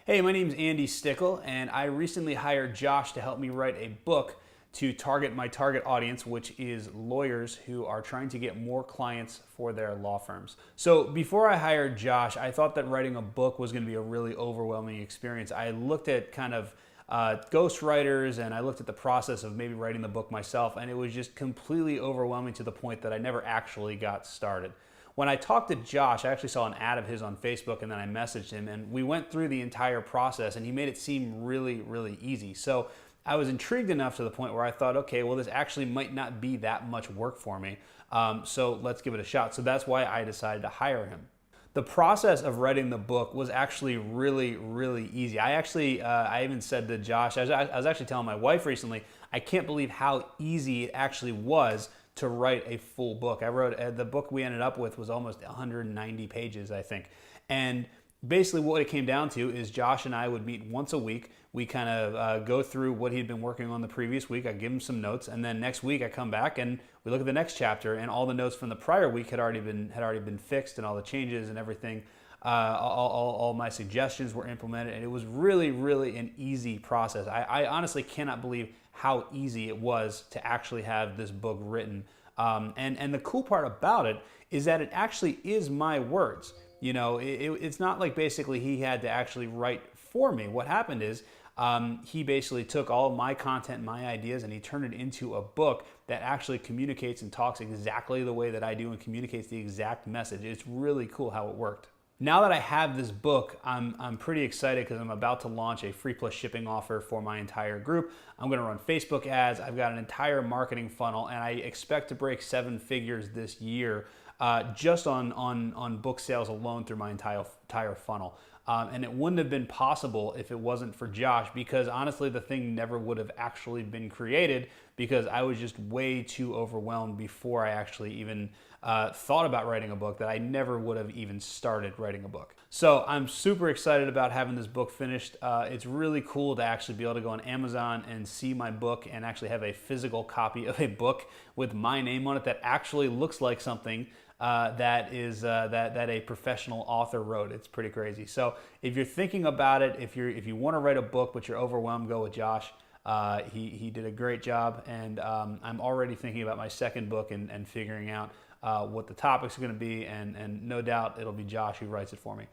Hey, my name's Andy Stickel, and I recently hired Josh to help me write a book to target my target audience, which is lawyers who are trying to get more clients for their law firms. So before I hired Josh, I thought that writing a book was going to be a really overwhelming experience. I looked at kind of ghostwriters, and I looked at the process of maybe writing the book myself, and it was just completely overwhelming to the point that I never actually got started. When I talked to Josh, I actually saw an ad of his on Facebook, and then I messaged him, and we went through the entire process, and he made it seem really, really easy. So I was intrigued enough to the point where I thought, okay, well, this actually might not be that much work for me, so let's give it a shot. So that's why I decided to hire him. The process of writing the book was actually really, really easy. I even said to Josh, I was actually telling my wife recently, I can't believe how easy it actually was to write a full book. I wrote, the book we ended up with was almost 190 pages, I think. And basically what it came down to is Josh and I would meet once a week. We kind of go through what he'd been working on the previous week. I give him some notes, and then next week I come back and we look at the next chapter, and all the notes from the prior week had already been fixed, and all the changes and everything. All my suggestions were implemented, and it was really, really an easy process. I honestly cannot believe how easy it was to actually have this book written. And the cool part about it is that it actually is my words. You know, it's not like basically he had to actually write for me. What happened is he basically took all of my content, my ideas, and he turned it into a book that actually communicates and talks exactly the way that I do and communicates the exact message. It's really cool how it worked. Now that I have this book, I'm pretty excited because I'm about to launch a free plus shipping offer for my entire group. I'm going to run Facebook ads. I've got an entire marketing funnel, and I expect to break 7 figures this year just on book sales alone through my entire funnel. And it wouldn't have been possible if it wasn't for Josh, because honestly the thing never would have actually been created because I was just way too overwhelmed before I actually even thought about writing a book, that I never would have even started writing a book. So I'm super excited about having this book finished. It's really cool to actually be able to go on Amazon and see my book and actually have a physical copy of a book with my name on it that actually looks like something that a professional author wrote. It's pretty crazy. So if you're thinking about it, if you want to write a book but you're overwhelmed, go with Josh. He did a great job, and I'm already thinking about my second book and figuring out what the topics are going to be, and no doubt it'll be Josh who writes it for me.